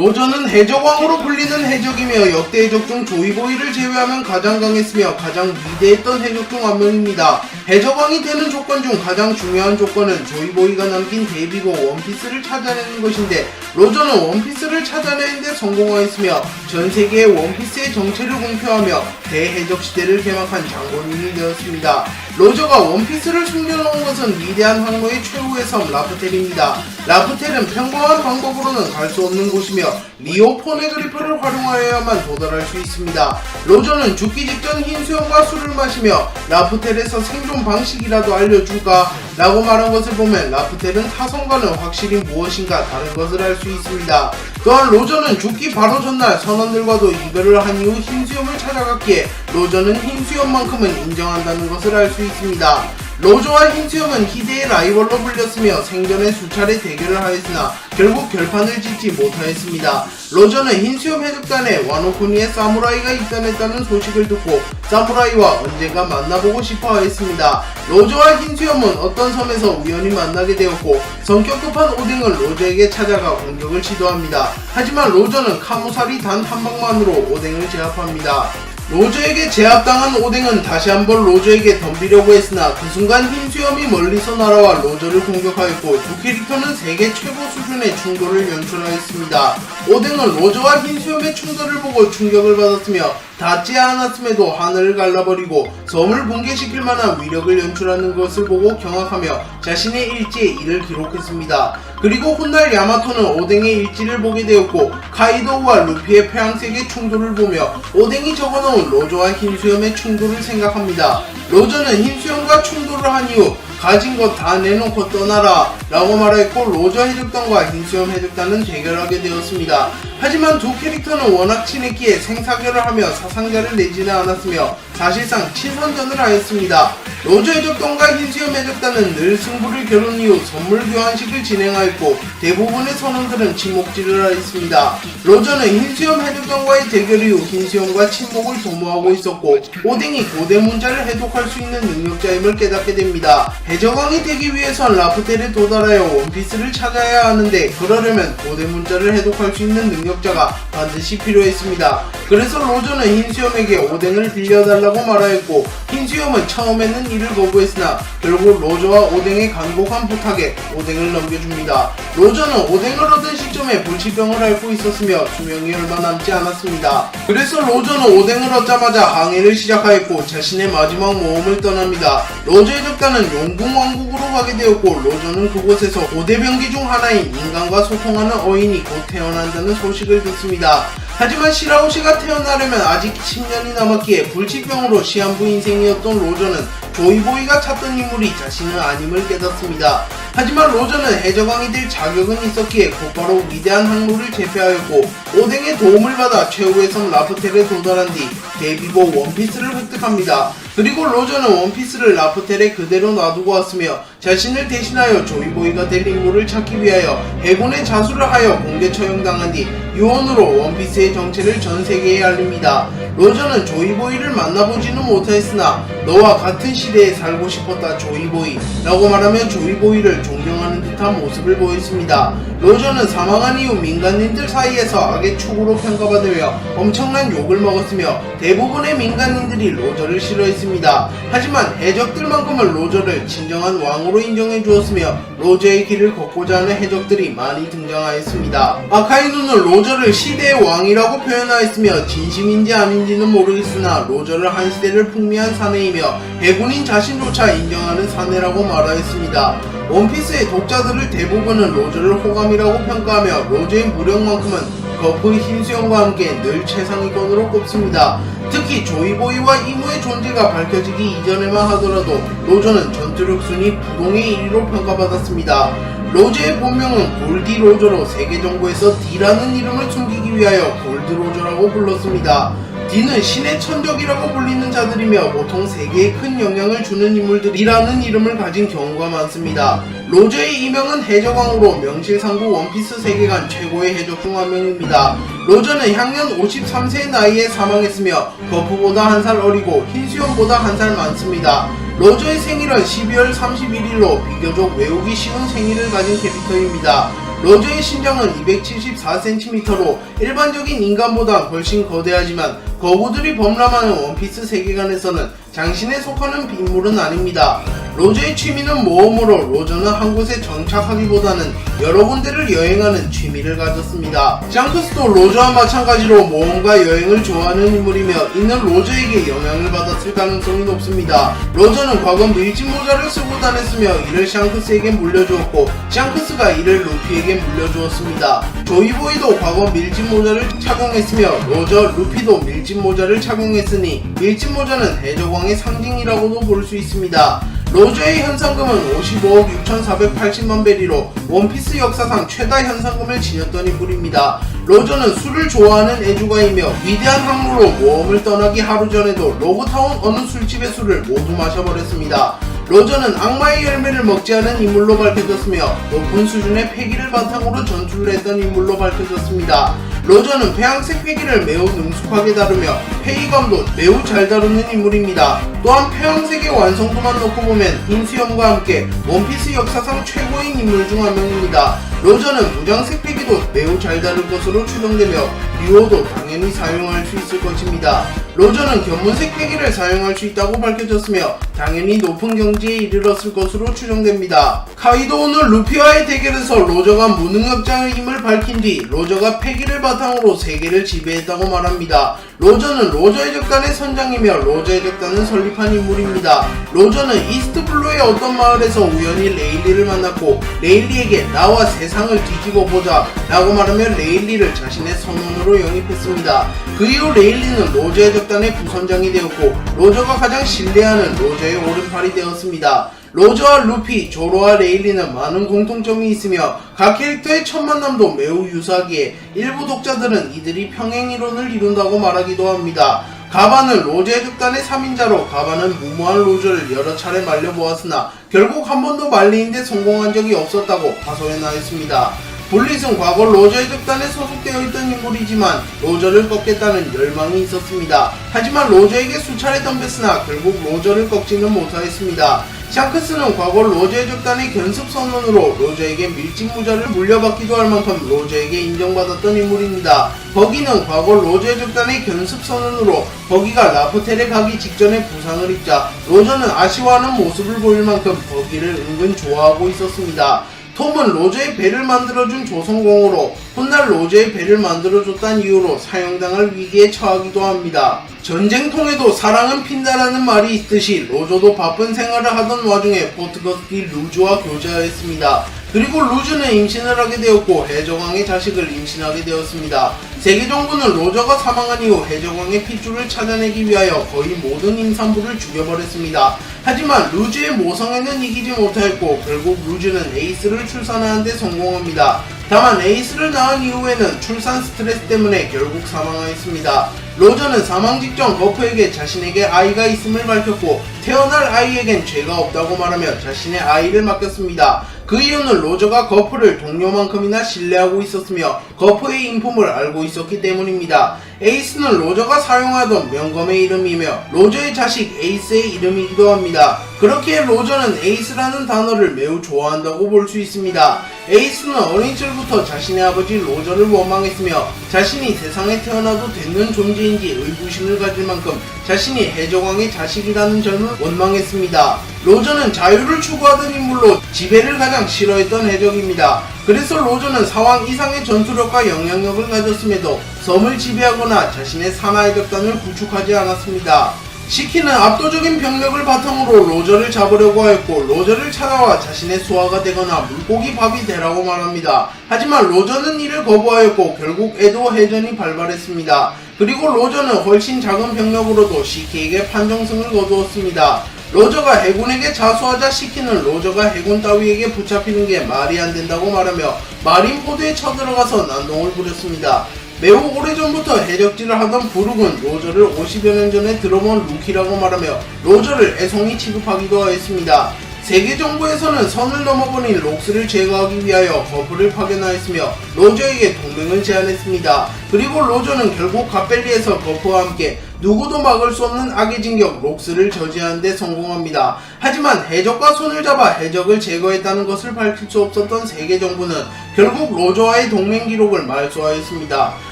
로저는 해적왕으로 불리는 해적이며 역대 해적 중 조이보이를 제외하면 가장 강했으며 가장 위대했던 해적 중 한 명입니다. 해적왕이 되는 조건 중 가장 중요한 조건은 조이보이가 남긴 데뷔고 원피스를 찾아내는 것인데 로저는 원피스를 찾아내는데 성공하였으며 전세계의 원피스의 정체를 공표하며 대해적 시대를 개막한 장본인이 되었습니다. 로저가 원피스를 숨겨놓은 것은 위대한 항로의 최후의 섬 라프텔입니다. 라프텔은 평범한 방법으로는 갈 수 없는 곳이며 리오 포네그리프를 활용하여야만 도달할 수 있습니다. 로저는 죽기 직전 흰 수염과 술을 마시며 라프텔에서 생존 방식이라도 알려줄까? 라고 말한 것을 보면 라프텔은 타성과는 확실히 무엇인가 다른 것을 알 수 있습니다. 또한 로저는 죽기 바로 전날 선원들과도 이별을 한 이후 흰 수염을 찾아갔기에 로저는 흰 수염만큼은 인정한다는 것을 알 수 있습니다. 로저와 흰수염은 희대의 라이벌로 불렸으며 생전에 수차례 대결을 하였으나 결국 결판을 짓지 못하였습니다. 로저는 흰수염 해적단에 와노쿠니의 사무라이가 입단했다는 소식을 듣고 사무라이와 언젠가 만나보고 싶어 하였습니다. 로저와 흰수염은 어떤 섬에서 우연히 만나게 되었고 성격 급한 오뎅은 로저에게 찾아가 공격을 시도합니다. 하지만 로저는 카무살이 단 한 방만으로 오뎅을 제압합니다. 로저에게 제압당한 오뎅은 다시 한번 로저에게 덤비려고 했으나 그 순간 흰수염이 멀리서 날아와 로저를 공격하였고 두 캐릭터는 세계 최고 수준의 충돌을 연출하였습니다. 오뎅은 로저와 흰수염의 충돌을 보고 충격을 받았으며 닿지 않았음에도 하늘을 갈라버리고 섬을 붕괴시킬 만한 위력을 연출하는 것을 보고 경악하며 자신의 일지에 이를 기록했습니다. 그리고 훗날 야마토는 오뎅의 일지를 보게 되었고 카이도우와 루피의 폐왕색의 충돌을 보며 오뎅이 적어놓은 로저와 흰수염의 충돌을 생각합니다. 로저는 흰수염과 충돌을 한 이후 가진 것 다 내놓고 떠나라 라고 말했고 로저 해적단과 흰수염 해적단은 대결하게 되었습니다. 하지만 두 캐릭터는 워낙 친했기에 생사결을 하며 사상자를 내지는 않았으며 사실상 친선전을 하였습니다. 로저 해적단과 흰수염 해적단은 늘 승부를 겨룬 이후 선물 교환식을 진행하였고 대부분의 선원들은 침묵질을 하였습니다. 로저는 흰수염 해적단과의 대결 이후 흰수염과 침묵을 도모하고 있었고 오뎅이 고대 문자를 해독할 수 있는 능력자임을 깨닫게 됩니다. 해적왕이 되기 위해선 라프텔에 도달하여 원피스를 찾아야 하는데 그러려면 고대 문자를 해독할 수 있는 능력자가 반드시 필요했습니다. 그래서 로저는 흰수염에게 오뎅을 빌려달라고 말하였고 흰수염은 처음에는 이를 거부했으나 결국 로저와 오뎅의 간곡한 부탁에 오뎅을 넘겨줍니다. 로저는 오뎅을 얻은 시점에 불치병을 앓고 있었으며 수명이 얼마 남지 않았습니다. 그래서 로저는 오뎅을 얻자마자 항해를 시작하였고 자신의 마지막 모험을 떠납니다. 로저 해적단은 용궁 왕국으로 가게 되었고 로저는 그곳에서 고대 병기 중 하나인 인간과 소통하는 어인이 곧 태어난다는 소식을 듣습니다. 하지만 시라오시가 태어나려면 아직 10년이 남았기에 불치병으로 시한부 인생이었던 로저는 조이보이가 찾던 인물이 자신은 아님을 깨닫습니다. 하지만 로저는 해적왕이 될 자격은 있었기에 곧바로 위대한 항로를 제패하였고 오뎅의 도움을 받아 최후의 섬 라프텔에 도달한 뒤 데뷔곡 원피스를 획득합니다. 그리고 로저는 원피스를 라프텔에 그대로 놔두고 왔으며 자신을 대신하여 조이보이가 될 인물을 찾기 위하여 해군에 자수를 하여 공개 처형당한 뒤 유언으로 원피스의 정체를 전 세계에 알립니다. 로저는 조이보이를 만나보지는 못했으나 너와 같은 시대에 살고 싶었다 조이보이 라고 말하며 조이보이를 존경하는 듯한 모습을 보였습니다. 로저는 사망한 이후 민간인들 사이에서 악의 축으로 평가받으며 엄청난 욕을 먹었으며 대부분의 민간인들이 로저를 싫어했습니다. 하지만 해적들만큼은 로저를 진정한 왕으로 인정해 주었으며 로저의 길을 걷고자 하는 해적들이 많이 등장하였습니다. 아카이누는 로저를 시대의 왕이라고 표현하였으며 진심인지 아닌지는 모르겠으나 로저를 한 시대를 풍미한 사내이며 해군인 자신조차 인정하는 사내라고 말하였습니다. 원피스의 독자들을 대부분은 로저를 호감이라고 평가하며 로저의 무력만큼은 거프 흰수염과 함께 늘 최상위권으로 꼽습니다. 특히 조이보이와 이무의 존재가 밝혀지기 이전에만 하더라도 로저는 전투력 순위 부동의 1위로 평가받았습니다. 로저의 본명은 골디 로저로 세계 정부에서 D라는 이름을 숨기기 위하여 골드 로저라고 불렀습니다. D는 신의 천적이라고 불리는 자들이며 보통 세계에 큰 영향을 주는 인물들이라는 이름을 가진 경우가 많습니다. 로저의 이명은 해적왕으로 명실상부 원피스 세계관 최고의 해적 중 한 명입니다. 로저는 향년 53세의 나이에 사망했으며 거프보다 한 살 어리고 흰수염보다 한 살 많습니다. 로저의 생일은 12월 31일로 비교적 외우기 쉬운 생일을 가진 캐릭터입니다. 로저의 신장은 274cm로 일반적인 인간보다 훨씬 거대하지만 거구들이 범람하는 원피스 세계관에서는 장신에 속하는 인물은 아닙니다. 로저의 취미는 모험으로 로저는 한 곳에 정착하기보다는 여러 군데를 여행하는 취미를 가졌습니다. 샹크스도 로저와 마찬가지로 모험과 여행을 좋아하는 인물이며 이는 로저에게 영향을 받았을 가능성이 높습니다. 로저는 과거 밀짚 모자를 쓰고 다녔으며 이를 샹크스에게 물려주었고 샹크스가 이를 루피에게 물려주었습니다. 조이보이도 과거 밀짚 모자를 착용했으며 로저, 루피도 밀짚 모자를 착용했으니 밀짚 모자는 해적왕의 상징이라고도 볼 수 있습니다. 로저의 현상금은 55억 6,480만 베리로 원피스 역사상 최다 현상금을 지녔던 인물입니다. 로저는 술을 좋아하는 애주가이며 위대한 항로로 모험을 떠나기 하루 전에도 로그타운 어느 술집의 술을 모두 마셔버렸습니다. 로저는 악마의 열매를 먹지 않은 인물로 밝혀졌으며 높은 수준의 패기를 바탕으로 전투를 했던 인물로 밝혀졌습니다. 로저는 폐왕색 패기를 매우 능숙하게 다루며 회의감도 매우 잘 다루는 인물입니다. 또한 폐왕색의 완성도만 놓고 보면 인수염과 함께 원피스 역사상 최고인 인물 중 한 명입니다. 로저는 무장색 패기도 매우 잘 다룰 것으로 추정되며 류오도 당연히 사용할 수 있을 것입니다. 로저는 견문색 패기를 사용할 수 있다고 밝혀졌으며 당연히 높은 경지에 이르렀을 것으로 추정됩니다. 카이도우는 루피와의 대결에서 로저가 무능력자임을 밝힌 뒤 로저가 패기를 바탕으로 세계를 지배했다고 말합니다. 로저는 로저의 적단의 선장이며 로저의 적단을 설립한 인물입니다. 로저는 이스트블루의 어떤 마을에서 우연히 레일리를 만났고 레일리에게 나와 세상을 뒤집어 보자 라고 말하며 레일리를 자신의 선원으로 영입했습니다. 그 이후 레일리는 로저의 적단의 부선장이 되었고 로저가 가장 신뢰하는 로저의 오른팔이 되었습니다. 로저와 루피, 조로와 레일리는 많은 공통점이 있으며 각 캐릭터의 첫 만남도 매우 유사하기에 일부 독자들은 이들이 평행이론을 이룬다고 말하기도 합니다. 가바는 로저의 적단의 3인자로 가바는 무모한 로저를 여러 차례 말려보았으나 결국 한 번도 말리는데 성공한 적이 없었다고 하소연하였습니다. 블릿은 과거 로저의 적단에 소속되어 있던 인물이지만 로저를 꺾겠다는 열망이 있었습니다. 하지만 로저에게 수차례 덤볐으나 결국 로저를 꺾지는 못하였습니다. 샹크스는 과거 로저의 적단의 견습 선원으로 로저에게 밀짚 모자를 물려받기도 할 만큼 로저에게 인정받았던 인물입니다. 버기는 과거 로저의 적단의 견습 선원으로 버기가 라프텔에 가기 직전에 부상을 입자 로저는 아쉬워하는 모습을 보일 만큼 버기를 은근 좋아하고 있었습니다. 톰은 로저의 배를 만들어준 조선공으로 훗날 로저의 배를 만들어줬다는 이유로 사형당할 위기에 처하기도 합니다. 전쟁통에도 사랑은 핀다라는 말이 있듯이 로저도 바쁜 생활을 하던 와중에 포트거스티 루즈와 교제하였습니다. 그리고 루즈는 임신을 하게 되었고 해적왕의 자식을 임신하게 되었습니다. 세계정부는 로저가 사망한 이후 해적왕의 핏줄을 찾아내기 위하여 거의 모든 임산부를 죽여버렸습니다. 하지만 루즈의 모성애는 이기지 못하였고 결국 루즈는 에이스를 출산하는 데 성공합니다. 다만 에이스를 낳은 이후에는 출산 스트레스 때문에 결국 사망하였습니다. 로저는 사망 직전 거프에게 자신에게 아이가 있음을 밝혔고 태어날 아이에겐 죄가 없다고 말하며 자신의 아이를 맡겼습니다. 그 이유는 로저가 거프를 동료만큼이나 신뢰하고 있었으며 거프의 인품을 알고 있었기 때문입니다. 에이스는 로저가 사용하던 명검의 이름이며 로저의 자식 에이스의 이름이기도 합니다. 그렇기에 로저는 에이스라는 단어를 매우 좋아한다고 볼 수 있습니다. 에이스는 어린 시절부터 자신의 아버지 로저를 원망했으며 자신이 세상에 태어나도 되는 존재인지 의구심을 가질 만큼 자신이 해적왕의 자식이라는 점을 원망했습니다. 로저는 자유를 추구하던 인물로 지배를 가장 싫어했던 해적입니다. 그래서 로저는 사왕 이상의 전투력과 영향력을 가졌음에도 섬을 지배하거나 자신의 산하의 적단을 구축하지 않았습니다. 시키는 압도적인 병력을 바탕으로 로저를 잡으려고 하였고 로저를 찾아와 자신의 수하가 되거나 물고기 밥이 되라고 말합니다. 하지만 로저는 이를 거부하였고 결국 에도 해전이 발발했습니다. 그리고 로저는 훨씬 작은 병력으로도 시키에게 판정승을 거두었습니다. 로저가 해군에게 자수하자 시키는 로저가 해군 따위에게 붙잡히는 게 말이 안 된다고 말하며 마린포드에 쳐들어가서 난동을 부렸습니다. 매우 오래전부터 해적질을 하던 부룩은 로저를 50여 년 전에 들어본 루키라고 말하며 로저를 애송이 취급하기도 하였습니다. 세계 정부에서는 선을 넘어버린 록스를 제거하기 위하여 거프를 파견하였으며 로저에게 동맹을 제안했습니다. 그리고 로저는 결국 갑벨리에서 거프와 함께 누구도 막을 수 없는 악의 진격 록스를 저지하는 데 성공합니다. 하지만 해적과 손을 잡아 해적을 제거했다는 것을 밝힐 수 없었던 세계 정부는 결국 로저와의 동맹 기록을 말소하였습니다.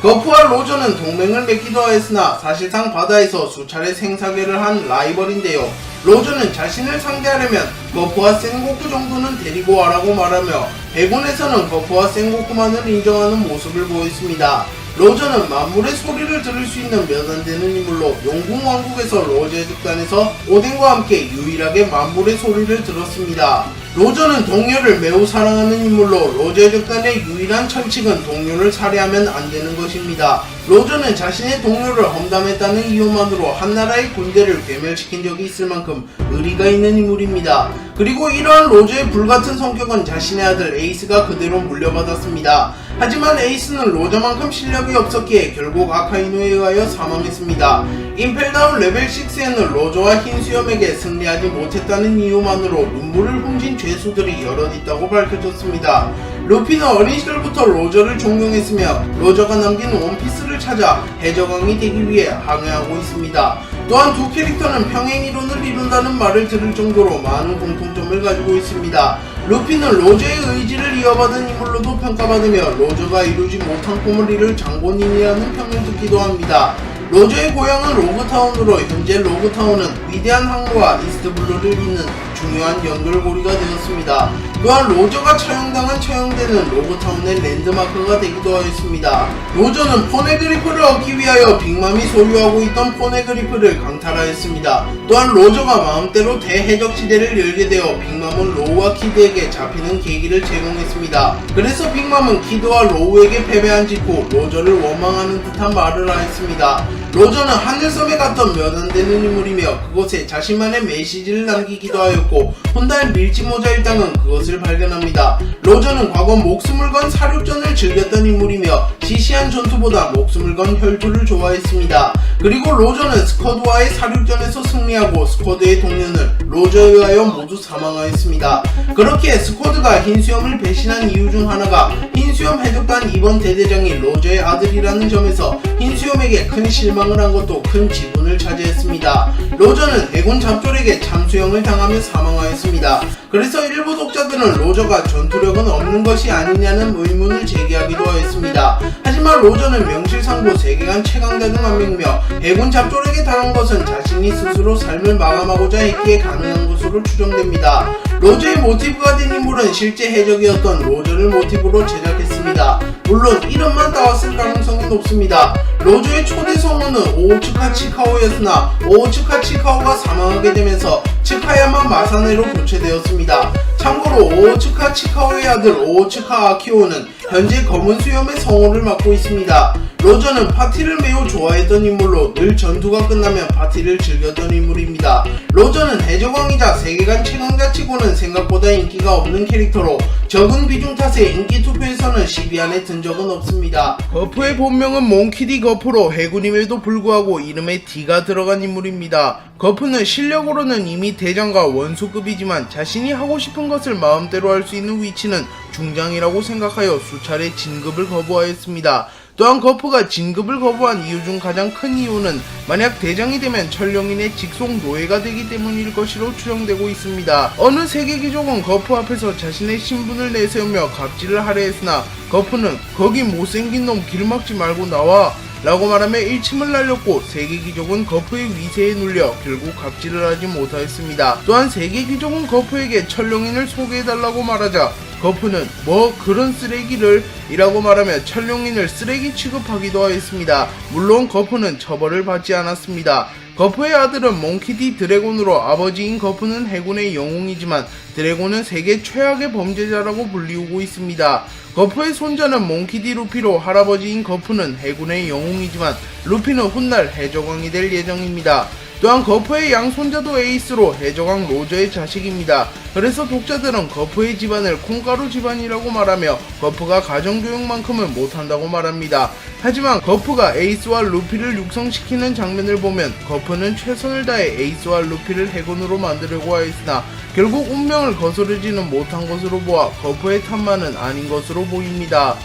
거프와 로저는 동맹을 맺기도 하였으나 사실상 바다에서 수차례 생사괴를 한 라이벌인데요. 로저는 자신을 상대하려면 거프와 센고쿠 정도는 데리고 와라고 말하며 해군에서는 거프와 센고쿠만을 인정하는 모습을 보였습니다. 로저는 만물의 소리를 들을 수 있는 몇 안 되는 인물로 용궁 왕국에서 로저의 집단에서 오덴과 함께 유일하게 만물의 소리를 들었습니다. 로저는 동료를 매우 사랑하는 인물로 로저의 집단의 유일한 철칙은 동료를 살해하면 안 되는 것입니다. 로저는 자신의 동료를 험담했다는 이유만으로 한나라의 군대를 괴멸시킨 적이 있을 만큼 의리가 있는 인물입니다. 그리고 이러한 로저의 불같은 성격은 자신의 아들 에이스가 그대로 물려받았습니다. 하지만 에이스는 로저만큼 실력이 없었기에 결국 아카이누에 의하여 사망했습니다. 임펠다운 레벨 6에는 로저와 흰수염에게 승리하지 못했다는 이유만으로 눈물을 훔친 죄수들이 여럿 있다고 밝혀졌습니다. 루피는 어린 시절부터 로저를 존경했으며 로저가 남긴 원피스를 찾아 해적왕이 되기 위해 항해하고 있습니다. 또한 두 캐릭터는 평행이론을 이룬다는 말을 들을 정도로 많은 공통점을 가지고 있습니다. 루피는 로저의 의지를 이어받은 인물로도 평가받으며 로저가 이루지 못한 꿈을 이룰 장본인이라는 평을 듣기도 합니다. 로저의 고향은 로그타운으로 현재 로그타운은 위대한 항로와 이스트블루를 잇는 중요한 연결고리가 되었습니다. 또한 로저가 처형당한 처형대는 로그타운의 랜드마크가 되기도 하였습니다. 로저는 포네그리프를 얻기 위하여 빅맘이 소유하고 있던 포네그리프를 강탈하였습니다. 또한 로저가 마음대로 대해적지대를 열게 되어 빅맘은 로우와 키드에게 잡히는 계기를 제공했습니다. 그래서 빅맘은 키드와 로우에게 패배한 직후 로저를 원망하는 듯한 말을 하였습니다. 로저는 하늘섬에 갔던 몇 안 되는 인물이며 그곳에 자신만의 메시지를 남기기도 하였고 혼달 밀짚모자 일당은 그것을 발견합니다. 로저는 과거 목숨을 건 사륙전을 즐겼던 인물이며 시시한 전투보다 목숨을 건 혈투를 좋아했습니다. 그리고 로저는 스쿼드와의 사륙전에서 승리하고 스쿼드의 동료는 로저에 의하여 모두 사망하였습니다. 그렇게 스쿼드가 흰수염을 배신한 이유 중 하나가 흰수염 해적단 2번 대대장이 로저의 아들이라는 점에서 흰수염에게 큰 실망을 한 것도 큰 지분을 차지했습니다. 로저는 해군 잡졸에게 참수형을 당하며 사망하였습니다. 그래서 일부 독자들은 로저가 전투력은 없는 것이 아니냐는 의문을 제기하기도 하였습니다. 하지만 로저는 명실상부 세계관 최강자 중 한 명이며 해군 잡졸에게 당한 것은 자신이 스스로 삶을 마감하고자 했기에 가능한 것으로 추정됩니다. 로저의 모티브가 된 인물은 실제 해적이었던 로저를 모티브로 제작했습니다. 물론 이름만 따왔을 가능성이 높습니다. 로저의 초대 성우는 오오츠카 치카오였으나 오오츠카 치카오가 사망하게 되면서 츠카야마 마사네로 교체되었습니다. 참고로 오오츠카 치카오의 아들 오오츠카 아키오는 현재 검은 수염의 성우를 맡고 있습니다. 로저는 파티를 매우 좋아했던 인물로 늘 전투가 끝나면 파티를 즐겼던 인물입니다. 로저는 해적왕이자 세계관 최강자치고는 생각보다 인기가 없는 캐릭터로 적은 비중 탓에 인기 투표에서는 10위 안에 든 적은 없습니다. 거프의 본명은 몽키디 거프로 해군임에도 불구하고 이름에 D가 들어간 인물입니다. 거프는 실력으로는 이미 대장과 원수급이지만 자신이 하고 싶은 것을 마음대로 할 수 있는 위치는 중장이라고 생각하여 수차례 진급을 거부하였습니다. 또한 거프가 진급을 거부한 이유 중 가장 큰 이유는 만약 대장이 되면 천룡인의 직속 노예가 되기 때문일 것으로 추정되고 있습니다. 어느 세계 귀족은 거프 앞에서 자신의 신분을 내세우며 갑질을 하려 했으나 거프는 거기 못생긴 놈 길 막지 말고 나와 라고 말하며 일침을 날렸고 세계 귀족은 거프의 위세에 눌려 결국 갑질을 하지 못하였습니다. 또한 세계 귀족은 거프에게 천룡인을 소개해달라고 말하자 거프는 뭐 그런 쓰레기를 이라고 말하며 천룡인을 쓰레기 취급하기도 하였습니다. 물론 거프는 처벌을 받지 않았습니다. 거프의 아들은 몽키디 드래곤으로 아버지인 거프는 해군의 영웅이지만 드래곤은 세계 최악의 범죄자라고 불리우고 있습니다. 거프의 손자는 몽키디 루피로 할아버지인 거프는 해군의 영웅이지만 루피는 훗날 해적왕이 될 예정입니다. 또한 거프의 양손자도 에이스로 해적왕 로저의 자식입니다. 그래서 독자들은 거프의 집안을 콩가루 집안이라고 말하며 거프가 가정교육만큼은 못한다고 말합니다. 하지만 거프가 에이스와 루피를 육성시키는 장면을 보면 거프는 최선을 다해 에이스와 루피를 해군으로 만들려고 하였으나 결국 운명을 거스르지는 못한 것으로 보아 거프의 탐만은 아닌 것으로 보입니다.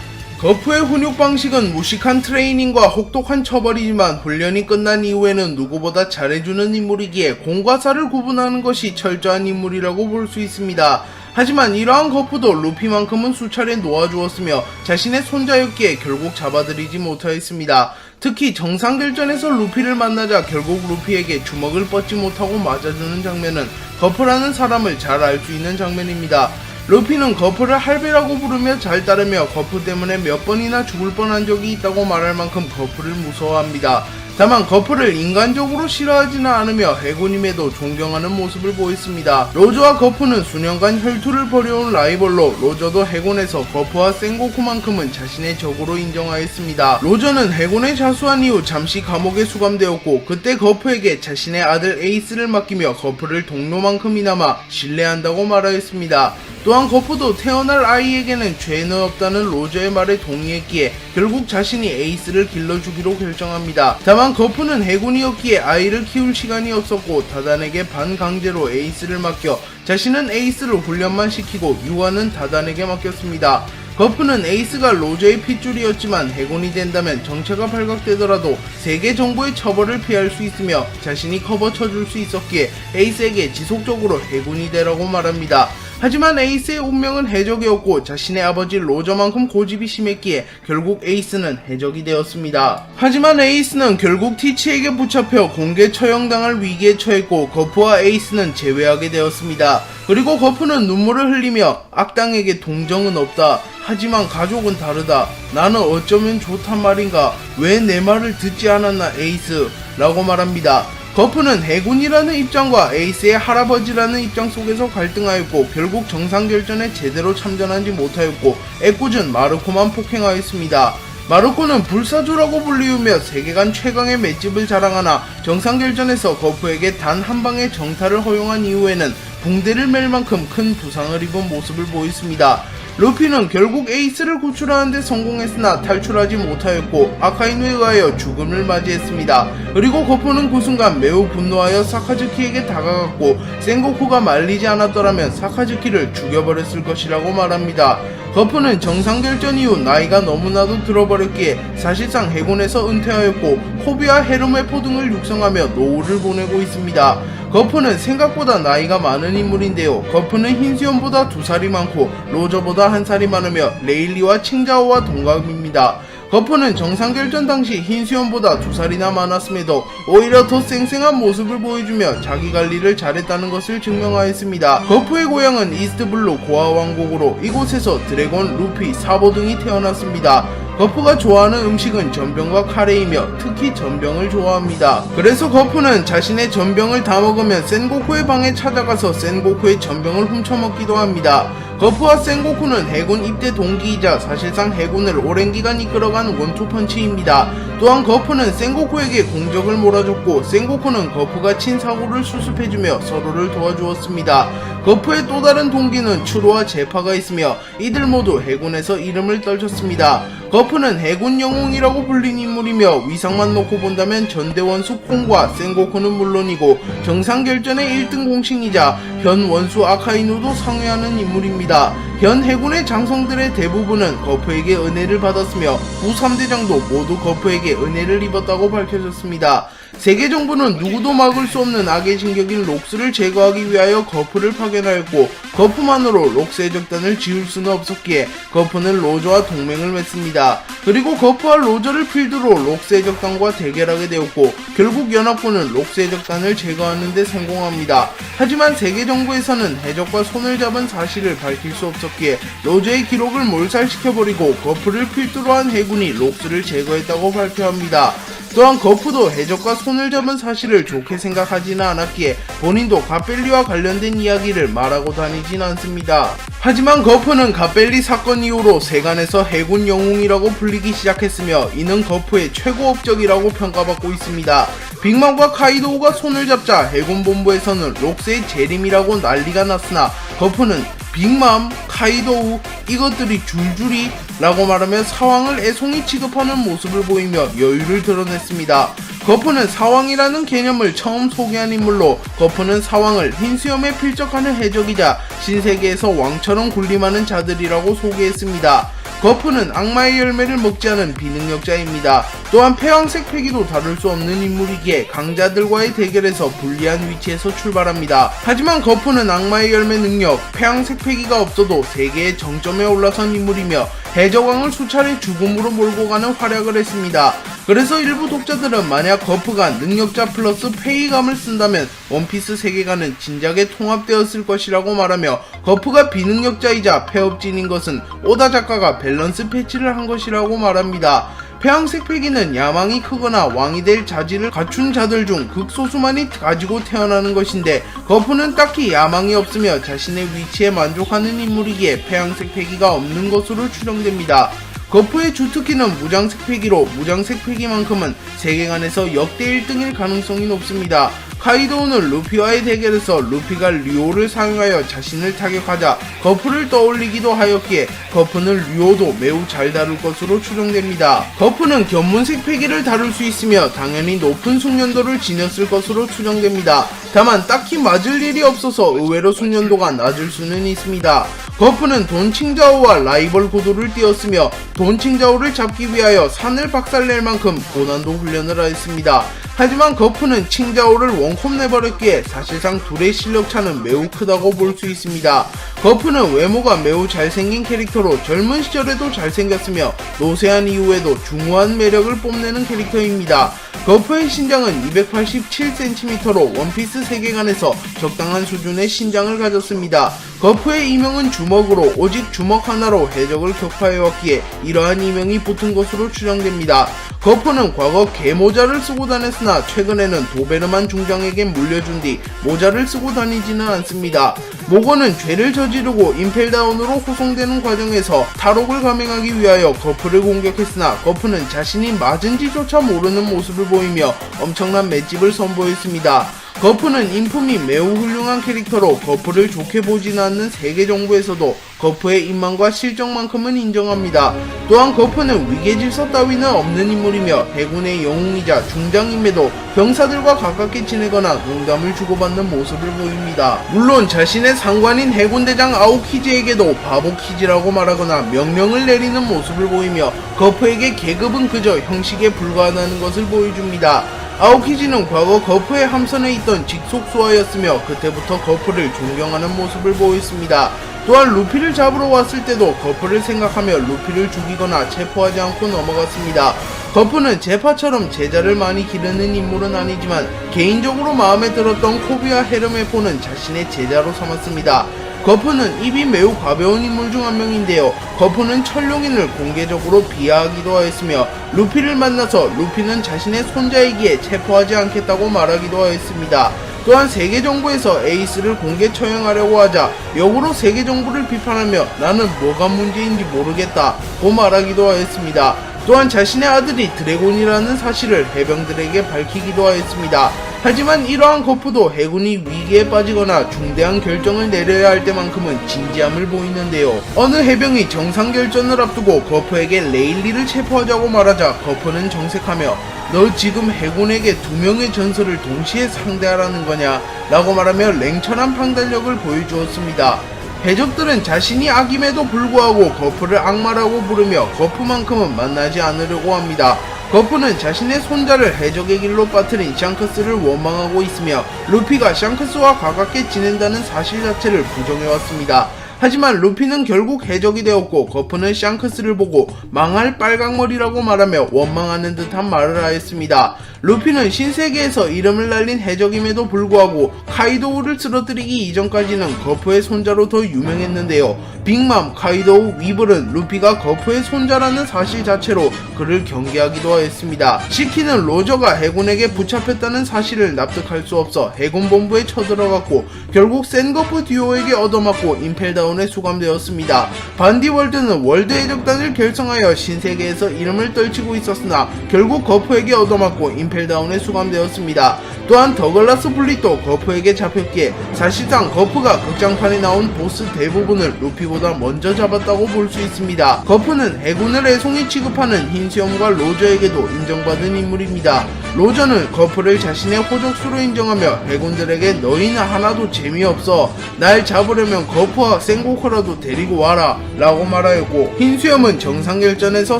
거프의 훈육 방식은 무식한 트레이닝과 혹독한 처벌이지만 훈련이 끝난 이후에는 누구보다 잘해주는 인물이기에 공과 사를 구분하는 것이 철저한 인물이라고 볼 수 있습니다. 하지만 이러한 거프도 루피만큼은 수차례 놓아주었으며 자신의 손자였기에 결국 잡아들이지 못하였습니다. 특히 정상결전에서 루피를 만나자 결국 루피에게 주먹을 뻗지 못하고 맞아주는 장면은 거프라는 사람을 잘 알 수 있는 장면입니다. 루피는 거프를 할배라고 부르며 잘 따르며 거프 때문에 몇 번이나 죽을 뻔한 적이 있다고 말할 만큼 거프를 무서워합니다. 다만 거프를 인간적으로 싫어하지는 않으며 해군임에도 존경하는 모습을 보였습니다. 로저와 거프는 수년간 혈투를 벌여온 라이벌로 로저도 해군에서 거프와 센고쿠만큼은 자신의 적으로 인정하였습니다. 로저는 해군에 자수한 이후 잠시 감옥에 수감되었고 그때 거프에게 자신의 아들 에이스를 맡기며 거프를 동료만큼이나마 신뢰한다고 말하였습니다. 또한 거프도 태어날 아이에게는 죄는 없다는 로저의 말에 동의했기에 결국 자신이 에이스를 길러주기로 결정합니다. 다만 거프는 해군이었기에 아이를 키울 시간이 없었고 다단에게 반강제로 에이스를 맡겨 자신은 에이스를 훈련만 시키고 유아는 다단에게 맡겼습니다. 거프는 에이스가 로저의 핏줄이었지만 해군이 된다면 정체가 발각되더라도 세계 정부의 처벌을 피할 수 있으며 자신이 커버 쳐줄 수 있었기에 에이스에게 지속적으로 해군이 되라고 말합니다. 하지만 에이스의 운명은 해적이었고 자신의 아버지 로저만큼 고집이 심했기에 결국 에이스는 해적이 되었습니다. 하지만 에이스는 결국 티치에게 붙잡혀 공개 처형당할 위기에 처했고 거프와 에이스는 재회하게 되었습니다. 그리고 거프는 눈물을 흘리며 악당에게 동정은 없다. 하지만 가족은 다르다. 나는 어쩌면 좋단 말인가. 왜 내 말을 듣지 않았나 에이스 라고 말합니다. 거프는 해군이라는 입장과 에이스의 할아버지라는 입장 속에서 갈등하였고 결국 정상결전에 제대로 참전하지 못하였고 애꿎은 마르코만 폭행하였습니다. 마르코는 불사조라고 불리우며 세계관 최강의 맷집을 자랑하나 정상결전에서 거프에게 단 한 방의 정타를 허용한 이후에는 붕대를 맬 만큼 큰 부상을 입은 모습을 보였습니다. 루피는 결국 에이스를 구출하는데 성공했으나 탈출하지 못하였고 아카이누에 의하여 죽음을 맞이했습니다. 그리고 거프는 그 순간 매우 분노하여 사카즈키에게 다가갔고 센고쿠가 말리지 않았더라면 사카즈키를 죽여버렸을 것이라고 말합니다. 거프는 정상결전 이후 나이가 너무나도 들어버렸기에 사실상 해군에서 은퇴하였고 코비와 헤르메포 등을 육성하며 노후를 보내고 있습니다. 거프는 생각보다 나이가 많은 인물인데요. 거프는 흰수염보다 2살이 많고 로저보다 1살이 많으며 레일리와 칭자오와 동갑입니다. 거프는 정상결전 당시 흰수염보다 2살이나 많았음에도 오히려 더 쌩쌩한 모습을 보여주며 자기 관리를 잘했다는 것을 증명하였습니다. 거프의 고향은 이스트블루 고아왕국으로 이곳에서 드래곤, 루피, 사보 등이 태어났습니다. 거프가 좋아하는 음식은 전병과 카레이며 특히 전병을 좋아합니다. 그래서 거프는 자신의 전병을 다 먹으면 센고쿠의 방에 찾아가서 센고쿠의 전병을 훔쳐먹기도 합니다. 거프와 센고쿠는 해군 입대 동기이자 사실상 해군을 오랜 기간 이끌어간 원투펀치입니다. 또한 거프는 센고쿠에게 공적을 몰아줬고 센고쿠는 거프가 친 사고를 수습해주며 서로를 도와주었습니다. 거프의 또 다른 동기는 추로와 제파가 있으며 이들 모두 해군에서 이름을 떨쳤습니다. 거프는 해군 영웅이라고 불린 인물이며 위상만 놓고 본다면 전대원수 콩과 센고쿠는 물론이고 정상결전의 1등 공신이자 현 원수 아카이누도 상회하는 인물입니다. 현 해군의 장성들의 대부분은 거프에게 은혜를 받았으며 부 3대장도 모두 거프에게 은혜를 입었다고 밝혀졌습니다. 세계 정부는 누구도 막을 수 없는 악의 진격인 록스를 제거하기 위하여 거프를 파견하였고 거프만으로 록스 해적단을 지울 수는 없었기에 거프는 로저와 동맹을 맺습니다. 그리고 거프와 로저를 필두로 록스 해적단과 대결하게 되었고 결국 연합군은 록스 해적단을 제거하는 데 성공합니다. 하지만 세계 정부에서는 해적과 손을 잡은 사실을 밝힐 수 없었기에 로저의 기록을 몰살시켜버리고 거프를 필두로 한 해군이 록스를 제거했다고 발표합니다. 또한 거프도 해적과 손을 잡은 사실을 좋게 생각하지는 않았기에 본인도 가벨리와 관련된 이야기를 말하고 다니진 않습니다. 하지만 거프는 가벨리 사건 이후로 세간에서 해군 영웅이라고 불리기 시작했으며 이는 거프의 최고 업적이라고 평가받고 있습니다. 빅맘과 카이도우가 손을 잡자 해군 본부에서는 록스의 재림이라고 난리가 났으나 거프는 빅맘, 카이도우 이것들이 줄줄이 라고 말하며 상황을 애송히 취급하는 모습을 보이며 여유를 드러냈습니다. 거프는 사왕이라는 개념을 처음 소개한 인물로, 거프는 사왕을 흰 수염에 필적하는 해적이자 신세계에서 왕처럼 군림하는 자들이라고 소개했습니다. 거프는 악마의 열매를 먹지 않은 비능력자입니다. 또한 폐왕색 패기도 다룰 수 없는 인물이기에 강자들과의 대결에서 불리한 위치에서 출발합니다. 하지만 거프는 악마의 열매 능력, 폐왕색 패기가 없어도 세계의 정점에 올라선 인물이며 해적왕을 수차례 죽음으로 몰고 가는 활약을 했습니다. 그래서 일부 독자들은 만약 거프가 능력자 플러스 페이감을 쓴다면 원피스 세계관은 진작에 통합되었을 것이라고 말하며, 거프가 비능력자이자 폐업진인 것은 오다 작가가 밸런스 패치를 한 것이라고 말합니다. 폐왕색 패기는 야망이 크거나 왕이 될 자질을 갖춘 자들 중 극소수만이 가지고 태어나는 것인데, 거프는 딱히 야망이 없으며 자신의 위치에 만족하는 인물이기에 폐왕색 패기가 없는 것으로 추정됩니다. 거프의 주특기는 무장색 패기로, 무장색 패기만큼은 세계관에서 역대 1등일 가능성이 높습니다. 카이도우는 루피와의 대결에서 루피가 류오를 사용하여 자신을 타격하자 거프를 떠올리기도 하였기에 거프는 류오도 매우 잘 다룰 것으로 추정됩니다. 거프는 견문색 패기를 다룰 수 있으며 당연히 높은 숙련도를 지녔을 것으로 추정됩니다. 다만 딱히 맞을 일이 없어서 의외로 숙련도가 낮을 수는 있습니다. 거프는 돈칭자오와 라이벌 구도를 띄었으며 돈칭자오를 잡기 위하여 산을 박살낼 만큼 고난도 훈련을 하였습니다. 하지만 거프는 칭자오를 원컵 내버렸기에 사실상 둘의 실력 차는 매우 크다고 볼 수 있습니다. 거프는 외모가 매우 잘생긴 캐릭터로 젊은 시절에도 잘생겼으며 노쇠한 이후에도 중후한 매력을 뽐내는 캐릭터입니다. 거프의 신장은 287cm로 원피스 세계관에서 적당한 수준의 신장을 가졌습니다. 거프의 이명은 주먹으로, 오직 주먹 하나로 해적을 격파해왔기에 이러한 이명이 붙은 것으로 추정됩니다. 거프는 과거 개모자를 쓰고 다녔으나 최근에는 도베르만 중장에게 물려준 뒤 모자를 쓰고 다니지는 않습니다. 모건은 죄를 저지르고 임펠다운으로 호송되는 과정에서 탈옥을 감행하기 위하여 거프를 공격했으나 거프는 자신이 맞은지조차 모르는 모습을 보이며 엄청난 맷집을 선보였습니다. 거프는 인품이 매우 훌륭한 캐릭터로 거프를 좋게 보지는 않는 세계 정부에서도 거프의 인망과 실적만큼은 인정합니다. 또한 거프는 위계질서 따위는 없는 인물이며 해군의 영웅이자 중장임에도 병사들과 가깝게 지내거나 농담을 주고받는 모습을 보입니다. 물론 자신의 상관인 해군대장 아오키지에게도 바보키지라고 말하거나 명령을 내리는 모습을 보이며 거프에게 계급은 그저 형식에 불과하다는 것을 보여줍니다. 아오키지는 과거 거프의 함선에 있던 직속수하였으며 그때부터 거프를 존경하는 모습을 보였습니다. 또한 루피를 잡으러 왔을 때도 거프를 생각하며 루피를 죽이거나 체포하지 않고 넘어갔습니다. 거프는 제파처럼 제자를 많이 기르는 인물은 아니지만 개인적으로 마음에 들었던 코비와 헤르메포는 자신의 제자로 삼았습니다. 거프는 입이 매우 가벼운 인물 중 한 명인데요. 거프는 천룡인을 공개적으로 비하하기도 하였으며 루피를 만나서 루피는 자신의 손자이기에 체포하지 않겠다고 말하기도 하였습니다. 또한 세계정부에서 에이스를 공개 처형하려고 하자 역으로 세계정부를 비판하며 나는 뭐가 문제인지 모르겠다고 말하기도 하였습니다. 또한 자신의 아들이 드래곤이라는 사실을 해병들에게 밝히기도 하였습니다. 하지만 이러한 거프도 해군이 위기에 빠지거나 중대한 결정을 내려야 할 때만큼은 진지함을 보이는데요. 어느 해병이 정상결전을 앞두고 거프에게 레일리를 체포하자고 말하자 거프는 정색하며 너 지금 해군에게 2명의 전설을 동시에 상대하라는 거냐 라고 말하며 냉철한 판단력을 보여주었습니다. 해적들은 자신이 악임에도 불구하고 거프를 악마라고 부르며 거프만큼은 만나지 않으려고 합니다. 거프는 자신의 손자를 해적의 길로 빠뜨린 샹크스를 원망하고 있으며 루피가 샹크스와 가깝게 지낸다는 사실 자체를 부정해왔습니다. 하지만 루피는 결국 해적이 되었고 거프는 샹크스를 보고 망할 빨강머리라고 말하며 원망하는 듯한 말을 하였습니다. 루피는 신세계에서 이름을 날린 해적임에도 불구하고 카이도우를 쓰러뜨리기 이전까지는 거프의 손자로 더 유명했는데요. 빅맘, 카이도우, 위블은 루피가 거프의 손자라는 사실 자체로 그를 경계하기도 하였습니다. 시키는 로저가 해군에게 붙잡혔다는 사실을 납득할 수 없어 해군본부에 쳐들어갔고 결국 센거프 듀오에게 얻어맞고 임펠다운 임펠다운에 수감되었습니다. 반디월드는 월드 해적단을 결성하여 신세계에서 이름을 떨치고 있었으나 결국 거프에게 얻어맞고 임펠다운에 수감되었습니다. 또한 더글라스 블릿도 거프에게 잡혔기에 사실상 거프가 극장판에 나온 보스 대부분을 루피보다 먼저 잡았다고 볼 수 있습니다. 거프는 해군을 애송이 취급하는 흰수염과 로저에게도 인정받은 인물입니다. 로저는 거프를 자신의 호적수로 인정하며 해군들에게 너희는 하나도 재미없어, 날 잡으려면 거프와 생고크라도 데리고 와라 라고 말하였고, 흰수염은 정상결전에서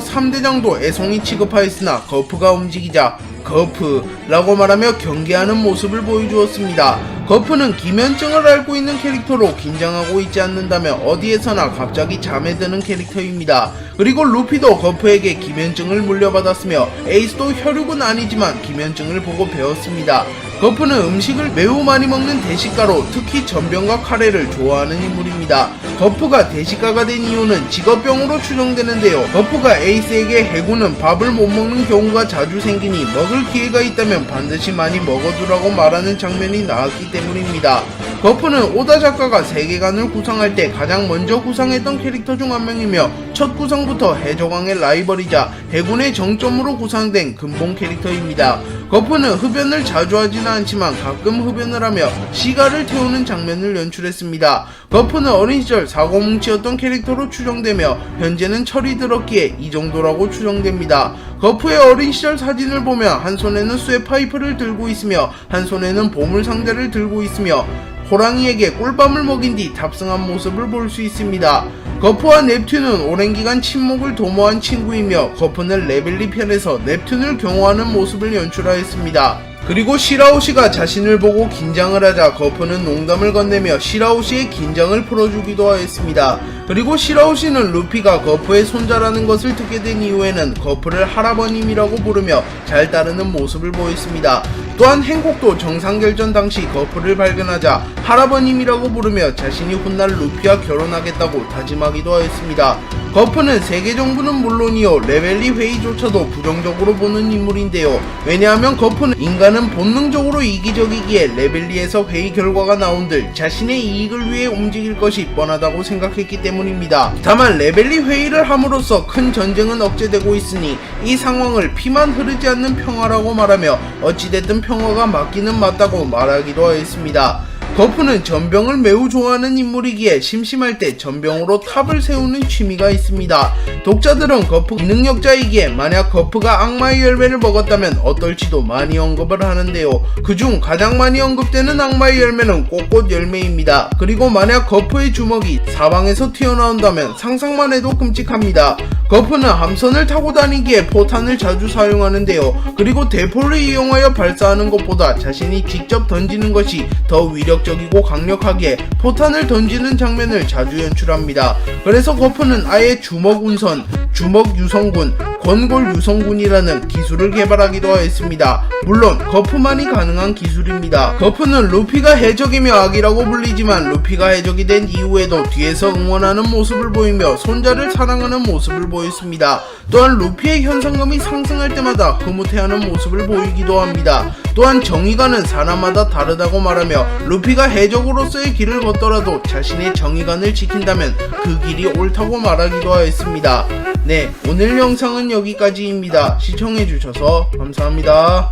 3대장도 애송이 취급하였으나 거프가 움직이자 거프 라고 말하며 경계하는 모습을 보여주었습니다. 거프는 기면증을 앓고 있는 캐릭터로 긴장하고 있지 않는다면 어디에서나 갑자기 잠에 드는 캐릭터입니다. 그리고 루피도 거프에게 기면증을 물려받았으며 에이스도 혈육은 아니지만 기면증을 보고 배웠습니다. 거프는 음식을 매우 많이 먹는 대식가로 특히 전병과 카레를 좋아하는 인물입니다. 거프가 대식가가 된 이유는 직업병으로 추정되는데요. 거프가 에이스에게 해군은 밥을 못 먹는 경우가 자주 생기니 먹을 기회가 있다면 반드시 많이 먹어두라고 말하는 장면이 나왔기 때문입니다. 거프는 오다 작가가 세계관을 구상할 때 가장 먼저 구상했던 캐릭터 중 한 명이며 첫 구상부터 해적왕의 라이벌이자 해군의 정점으로 구상된 근본 캐릭터입니다. 거프는 흡연을 자주 하지는 않지만 가끔 흡연을 하며 시가를 태우는 장면을 연출했습니다. 거프는 어린 시절 사고뭉치였던 캐릭터로 추정되며 현재는 철이 들었기에 이 정도라고 추정됩니다. 거프의 어린 시절 사진을 보면 한 손에는 쇠파이프를 들고 있으며 한 손에는 보물상자를 들고 있으며 호랑이에게 꿀밤을 먹인 뒤 탑승한 모습을 볼 수 있습니다. 거프와 넵튠은 오랜 기간 친목을 도모한 친구이며 거프는 레벨리 편에서 넵튠을 경호하는 모습을 연출하였습니다. 그리고 시라오시가 자신을 보고 긴장을 하자 거프는 농담을 건네며 시라오시의 긴장을 풀어주기도 하였습니다. 그리고 시라오시는 루피가 거프의 손자라는 것을 듣게 된 이후에는 거프를 할아버님이라고 부르며 잘 따르는 모습을 보였습니다. 또한 행콕도 정상결전 당시 거프를 발견하자 할아버님이라고 부르며 자신이 훗날 루피와 결혼하겠다고 다짐하기도 하였습니다. 거프는 세계정부는 물론이요 레벨리 회의조차도 부정적으로 보는 인물인데요. 왜냐하면 거프는 인간은 본능적으로 이기적이기에 레벨리에서 회의 결과가 나온들 자신의 이익을 위해 움직일 것이 뻔하다고 생각했기 때문입니다. 다만 레벨리 회의를 함으로써 큰 전쟁은 억제되고 있으니 이 상황을 피만 흐르지 않는 평화라고 말하며 어찌됐든 평화가 맞기는 맞다고 말하기도 하였습니다. 거프는 전병을 매우 좋아하는 인물이기에 심심할 때 전병으로 탑을 세우는 취미가 있습니다. 독자들은 거프 비능력자이기에 만약 거프가 악마의 열매를 먹었다면 어떨지도 많이 언급을 하는데요. 그중 가장 많이 언급되는 악마의 열매는 꽃꽃 열매입니다. 그리고 만약 거프의 주먹이 사방에서 튀어나온다면 상상만 해도 끔찍합니다. 거프는 함선을 타고 다니기에 포탄을 자주 사용하는데요. 그리고 대포를 이용하여 발사하는 것보다 자신이 직접 던지는 것이 더 위력적이고 강력하기에 포탄을 던지는 장면을 자주 연출합니다. 그래서 거프는 아예 주먹 운선, 주먹 유성군, 권골 유성군이라는 기술을 개발하기도 하였습니다. 물론 거프만이 가능한 기술입니다. 거프는 루피가 해적이며 악이라고 불리지만 루피가 해적이 된 이후에도 뒤에서 응원하는 모습을 보이며 손자를 사랑하는 모습을 보였습니다. 또한 루피의 현상금이 상승할 때마다 흐뭇해하는 모습을 보이기도 합니다. 또한 정의관은 사람마다 다르다고 말하며 루피가 해적으로서의 길을 걷더라도 자신의 정의관을 지킨다면 그 길이 옳다고 말하기도 하였습니다. 네, 오늘 영상은 여기까지입니다. 시청해주셔서 감사합니다.